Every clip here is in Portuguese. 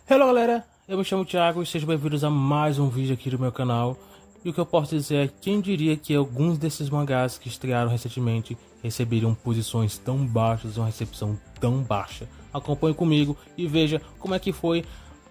Hello galera, eu me chamo Thiago e sejam bem-vindos a mais um vídeo aqui do meu canal. E o que eu posso dizer é, quem diria que alguns desses mangás que estrearam recentemente receberiam posições tão baixas, uma recepção tão baixa. Acompanhe comigo e veja como é que foi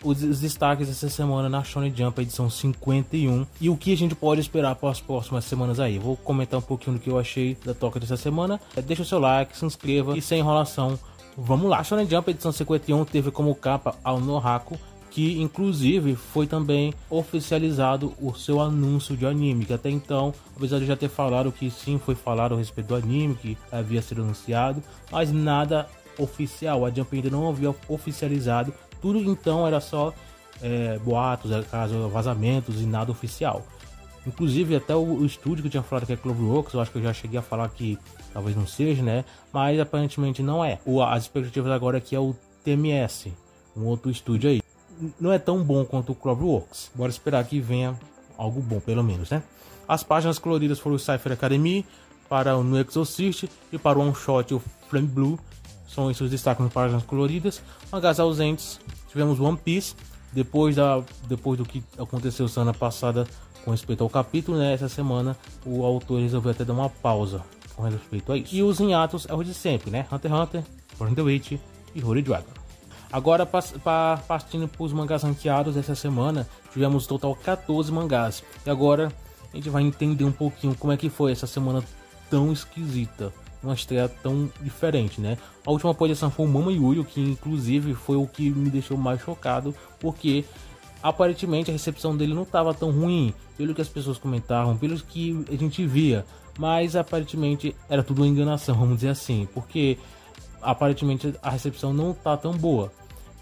os destaques dessa semana na Shonen Jump, edição 51, e o que a gente pode esperar para as próximas semanas aí. Vou comentar um pouquinho do que eu achei da toca dessa semana. Deixa o seu like, se inscreva e sem enrolação, vamos lá. A Shonen Jump edição 51 teve como capa Ao Nohako, que inclusive foi também oficializado o seu anúncio de anime, que até então, apesar de já ter falado que sim, foi falado a respeito do anime, que havia sido anunciado, mas nada oficial, a Jump ainda não havia oficializado, tudo então era só boatos, vazamentos e nada oficial. Inclusive até o estúdio que eu tinha falado que é Cloverworks, eu acho que eu já cheguei a falar que talvez não seja, né? Mas aparentemente não é. As expectativas agora aqui é o TMS, um outro estúdio aí. Não é tão bom quanto o Cloverworks. Bora esperar que venha algo bom, pelo menos, né? As páginas coloridas foram o Cypher Academy, para o No Exorcist e para o One Shot o Flame Blue. São esses os destaques nas páginas coloridas. Mangás ausentes, tivemos One Piece. Depois do que aconteceu semana passada com respeito ao capítulo, né? Essa semana o autor resolveu até dar uma pausa com respeito a isso. E os hiatos é o de sempre, né? Hunter x Hunter, Burn the Witch e Holy Dragon. Agora, partindo para os mangás ranqueados dessa semana, tivemos total 14 mangás. E agora a gente vai entender um pouquinho como é que foi essa semana tão esquisita, uma estreia tão diferente, né? A última posição foi o Mama Yuyo, que inclusive foi o que me deixou mais chocado, porque aparentemente a recepção dele não estava tão ruim, pelo que as pessoas comentavam, pelo que a gente via, mas aparentemente era tudo uma enganação, vamos dizer assim, porque aparentemente a recepção não tá tão boa.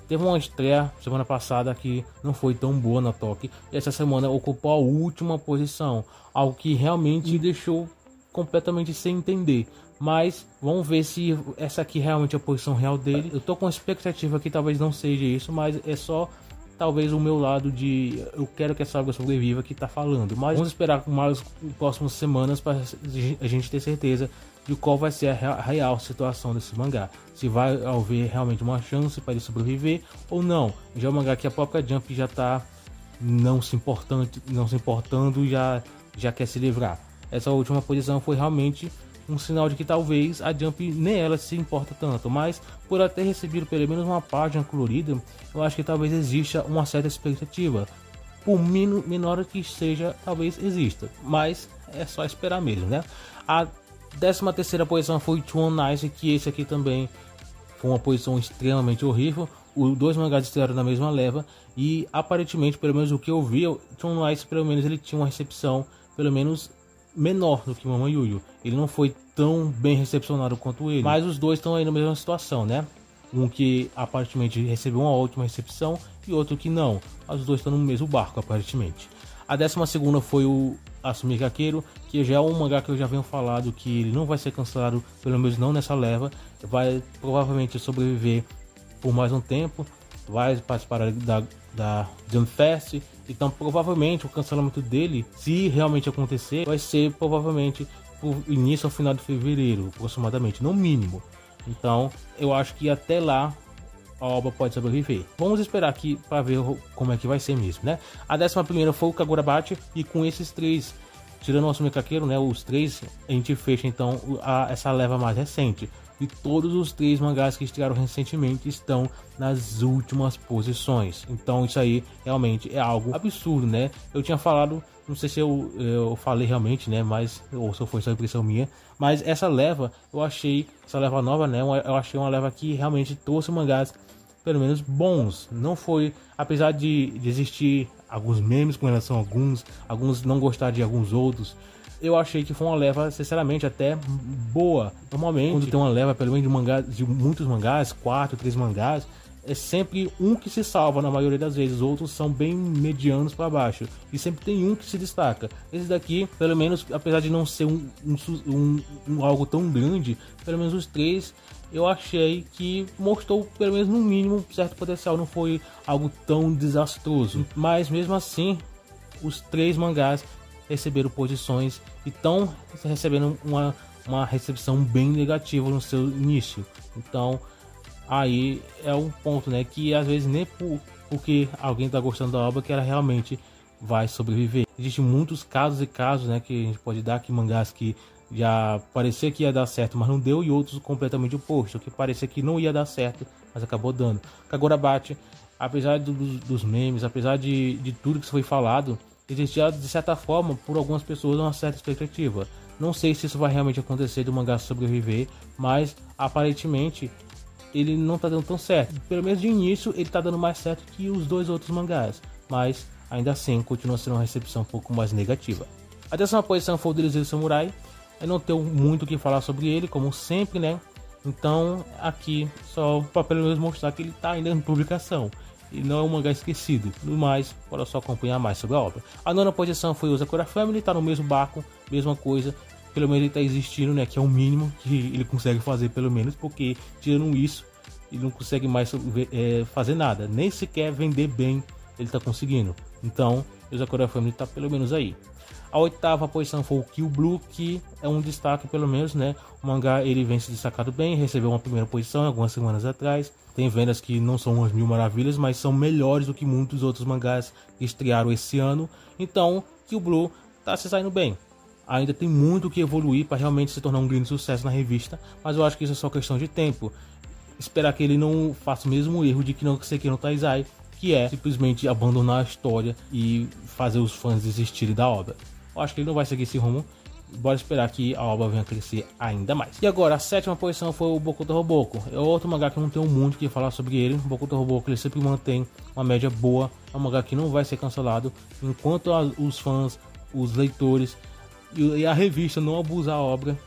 Teve uma estreia semana passada que não foi tão boa na Toque, e essa semana ocupou a última posição, algo que realmente me deixou completamente sem entender. Mas vamos ver se essa aqui realmente é a posição real dele. Eu tô com expectativa que talvez não seja isso, mas é só talvez o meu lado de eu quero que essa saga sobreviva que tá falando. Mas vamos esperar mais próximas semanas para a gente ter certeza de qual vai ser a real situação desse mangá. Se vai haver realmente uma chance para ele sobreviver ou não. Já é um mangá que a própria Jump já tá não se importando, já quer se livrar. Essa última posição foi realmente um sinal de que talvez a Jump nem ela se importa tanto, mas por ela ter recebido pelo menos uma página colorida, eu acho que talvez exista uma certa expectativa. Por menor que seja, talvez exista, mas é só esperar mesmo, né? A 13ª posição foi Two Nice, que esse aqui também foi uma posição extremamente horrível. Os dois mangás estrearam na mesma leva e aparentemente, pelo menos o que eu vi, o Two Nice pelo menos ele tinha uma recepção pelo menos menor do que Mama Yuyo. Ele não foi tão bem recepcionado quanto ele, mas os dois estão aí na mesma situação, né? Um que aparentemente recebeu uma ótima recepção e outro que não. Os dois estão no mesmo barco aparentemente. A 12ª foi o Asumi Kakeru, que já é um mangá que eu já venho falado que ele não vai ser cancelado, pelo menos não nessa leva. Vai provavelmente sobreviver por mais um tempo, vai participar da Jump Fest. Então provavelmente o cancelamento dele, se realmente acontecer, vai ser provavelmente por início ao final de fevereiro, aproximadamente, no mínimo. Então eu acho que até lá a obra pode sobreviver. Vamos esperar aqui para ver como é que vai ser mesmo, né? A 11ª foi o Kagurabachi, e com esses três, tirando o Asumi Kakeru, né, os três, a gente fecha então essa leva mais recente. E todos os três mangás que estrearam recentemente estão nas últimas posições. Então isso aí realmente é algo absurdo, né? Eu tinha falado, não sei se eu falei realmente, né? Mas, ou se foi só impressão minha. Mas essa leva, essa leva nova, né? Eu achei uma leva que realmente trouxe mangás pelo menos bons. Não foi, apesar de existir alguns memes com relação a alguns não gostar de alguns outros, eu achei que foi uma leva, sinceramente, até boa. Normalmente, quando tem uma leva, pelo menos de muitos mangás, 4, 3 mangás, é sempre um que se salva na maioria das vezes. Os outros são bem medianos para baixo. E sempre tem um que se destaca. Esse daqui, pelo menos, apesar de não ser algo tão grande, pelo menos os três, eu achei que mostrou, pelo menos no mínimo, certo potencial. Não foi algo tão desastroso. Mas mesmo assim, os três mangás receberam posições e estão recebendo uma recepção bem negativa no seu início. Então aí é um ponto, né, que às vezes nem porque alguém tá gostando da obra que ela realmente vai sobreviver. Existem muitos casos e casos, né, que a gente pode dar aqui, mangás que já parecia que ia dar certo, mas não deu, e outros completamente oposto, que parecia que não ia dar certo, mas acabou dando. Kagurabachi, apesar dos memes, apesar de tudo que foi falado, existia de certa forma, por algumas pessoas, uma certa expectativa. Não sei se isso vai realmente acontecer do mangá sobreviver, mas aparentemente ele não tá dando tão certo. Pelo menos de início ele tá dando mais certo que os dois outros mangás, mas ainda assim continua sendo uma recepção um pouco mais negativa. A 10ª posição foi o Deliseiro Samurai. Eu não tenho muito o que falar sobre ele, como sempre, né? Então aqui só para pelo menos mostrar que ele tá ainda em publicação. Ele não é um mangá esquecido. No mais, para só acompanhar mais sobre a obra. A 9ª posição foi o Sakura Family, tá no mesmo barco, mesma coisa. Pelo menos ele tá existindo, né? Que é o mínimo que ele consegue fazer, pelo menos, porque tirando isso, ele não consegue mais fazer nada. Nem sequer vender bem ele tá conseguindo. Então, o Sakura Family tá pelo menos aí. A 8ª posição foi o Kill Blue, que é um destaque pelo menos, né? O mangá ele vem se destacado bem, recebeu uma primeira posição algumas semanas atrás. Tem vendas que não são umas mil maravilhas, mas são melhores do que muitos outros mangás que estrearam esse ano. Então, Kill Blue tá se saindo bem. Ainda tem muito que evoluir para realmente se tornar um grande sucesso na revista, mas eu acho que isso é só questão de tempo. Esperar que ele não faça o mesmo erro de Kinokiseki no Taizai, que é simplesmente abandonar a história e fazer os fãs desistirem da obra. Eu acho que ele não vai seguir esse rumo. Bora esperar que a obra venha crescer ainda mais. E agora, a 7ª posição foi o Bokuto Roboco. É outro mangá que eu não tenho muito o que falar sobre ele. O Bokuto Roboco ele sempre mantém uma média boa. É um mangá que não vai ser cancelado. Enquanto os fãs, os leitores e a revista não abusar a obra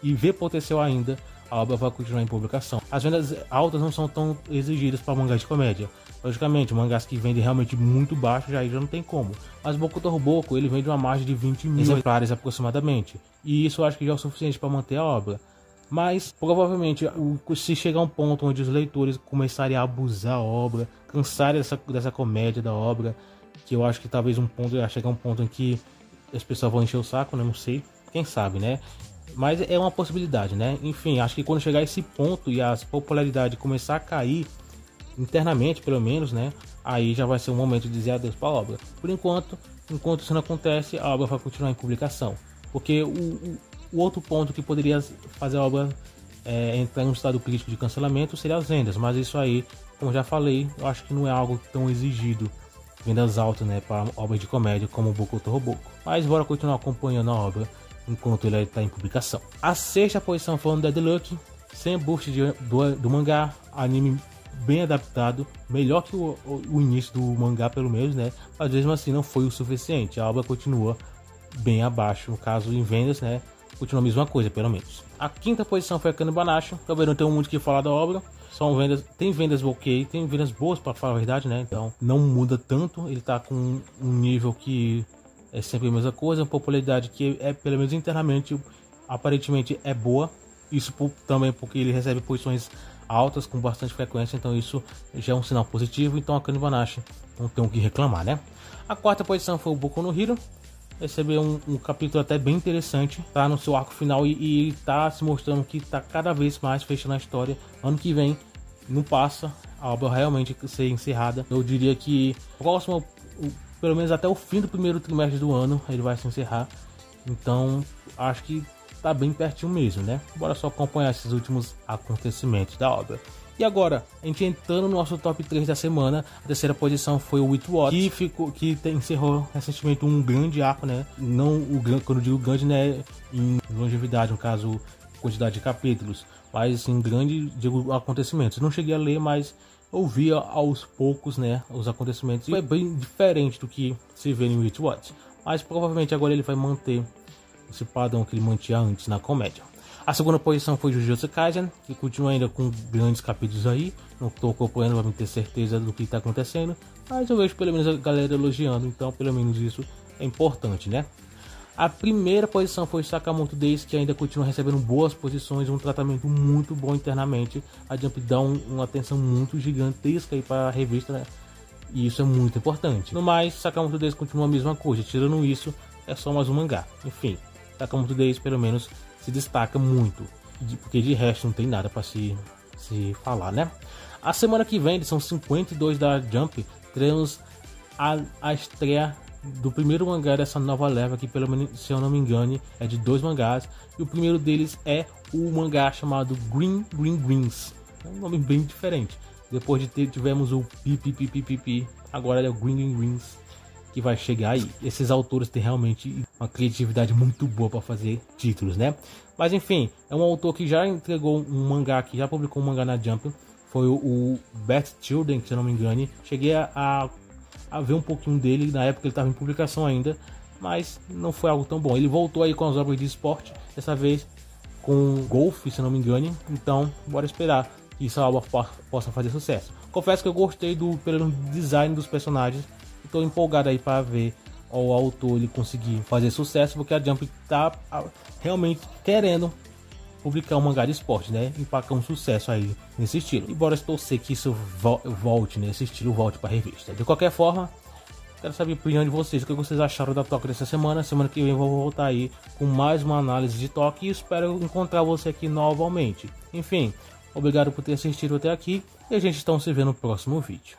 e ver potencial ainda, a obra vai continuar em publicação. As vendas altas não são tão exigidas para mangás de comédia. Logicamente, mangás que vendem realmente muito baixo já não tem como. Mas Bokuto Roboco ele vende uma margem de 20 mil exemplares aproximadamente. E isso eu acho que já é o suficiente para manter a obra. Mas provavelmente se chegar um ponto onde os leitores começarem a abusar a obra, cansarem dessa comédia da obra, que eu acho que talvez vai chegar um ponto em que as pessoas vão encher o saco, né? Não sei, quem sabe, né? Mas é uma possibilidade, né? Enfim, acho que quando chegar a esse ponto e a popularidade começar a cair, internamente pelo menos, né? Aí já vai ser o momento de dizer adeus para a obra. Por enquanto isso não acontece, a obra vai continuar em publicação. Porque o outro ponto que poderia fazer a obra entrar em um estado crítico de cancelamento seria as vendas. Mas isso aí, como já falei, eu acho que não é algo tão exigido. Vendas altas, né? Para obras de comédia como o Bokuto Roboco. Mas bora continuar acompanhando a obra enquanto ele está em publicação. A 6ª posição foi o Deadlock, sem boost do mangá, anime bem adaptado, melhor que o início do mangá pelo menos, né? Mas mesmo assim não foi o suficiente, a obra continua bem abaixo, no caso em vendas, né? Continua a mesma coisa, pelo menos. A 5ª posição foi a Kanebanashi, talvez não tenha muito o que falar da obra, tem vendas ok, tem vendas boas para falar a verdade, né? Então não muda tanto, ele tá com um nível que é sempre a mesma coisa, uma popularidade que pelo menos internamente, aparentemente é boa. Isso também porque ele recebe posições altas com bastante frequência, então isso já é um sinal positivo. Então a Kanebanashi não tem o que reclamar, né? A 4ª posição foi o Boku no Hero, recebeu um capítulo até bem interessante, tá no seu arco final e tá se mostrando que tá cada vez mais fechando a história. Ano que vem não passa a obra realmente ser encerrada. Eu diria que próximo, pelo menos até o fim do primeiro trimestre do ano, ele vai se encerrar. Então acho que tá bem pertinho mesmo, né? Bora só acompanhar esses últimos acontecimentos da obra. E agora, a gente entrando no nosso top 3 da semana, a 3ª posição foi o Witchwatch, que encerrou recentemente um grande arco, né? Não quando eu digo grande, né? Em longevidade, no caso, quantidade de capítulos, mas assim, grande, digo, acontecimentos. Eu não cheguei a ler, mas eu via aos poucos, né? Os acontecimentos. E é bem diferente do que se vê em Witchwatch. Mas provavelmente agora ele vai manter esse padrão que ele mantinha antes na comédia. A 2ª posição foi Jujutsu Kaisen, que continua ainda com grandes capítulos aí. Não estou acompanhando para me ter certeza do que está acontecendo, mas eu vejo pelo menos a galera elogiando, então pelo menos isso é importante, né? A 1ª posição foi Sakamoto Days, que ainda continua recebendo boas posições, um tratamento muito bom internamente. A Jump dá uma atenção muito gigantesca aí para a revista, né? E isso é muito importante. No mais, Sakamoto Days continua a mesma coisa, tirando isso, é só mais um mangá. Enfim, Sakamoto Days pelo menos se destaca muito, porque de resto não tem nada para se se falar, né? A semana que vem, edição 52 da Jump, teremos a estreia do primeiro mangá dessa nova leva, que pelo menos, se eu não me engano, é de 2 mangás. E o primeiro deles é o mangá chamado Green Greens. É um nome bem diferente. Depois de tivemos o Pi, agora é o Green Greens que vai chegar aí. Esses autores têm realmente uma criatividade muito boa para fazer títulos, né? Mas enfim, é um autor que já entregou um mangá, que já publicou um mangá na Jump. Foi o Bat Children, se eu não me engano. Cheguei a ver um pouquinho dele, na época ele estava em publicação ainda, mas não foi algo tão bom. Ele voltou aí com as obras de esporte, dessa vez com golfe, se não me engano. Então, bora esperar que essa obra possa fazer sucesso. Confesso que eu gostei pelo design dos personagens. Estou empolgado aí para ver o autor ele conseguir fazer sucesso, porque a Jump está realmente querendo publicar um mangá de esporte, né? Empacar um sucesso aí nesse estilo. E bora torcer que isso volte, né? Esse estilo volte para a revista. De qualquer forma, quero saber a opinião de vocês, o que vocês acharam da Toque dessa semana. Semana que vem eu vou voltar aí com mais uma análise de Toque e espero encontrar você aqui novamente. Enfim, obrigado por ter assistido até aqui e a gente está se vendo no próximo vídeo.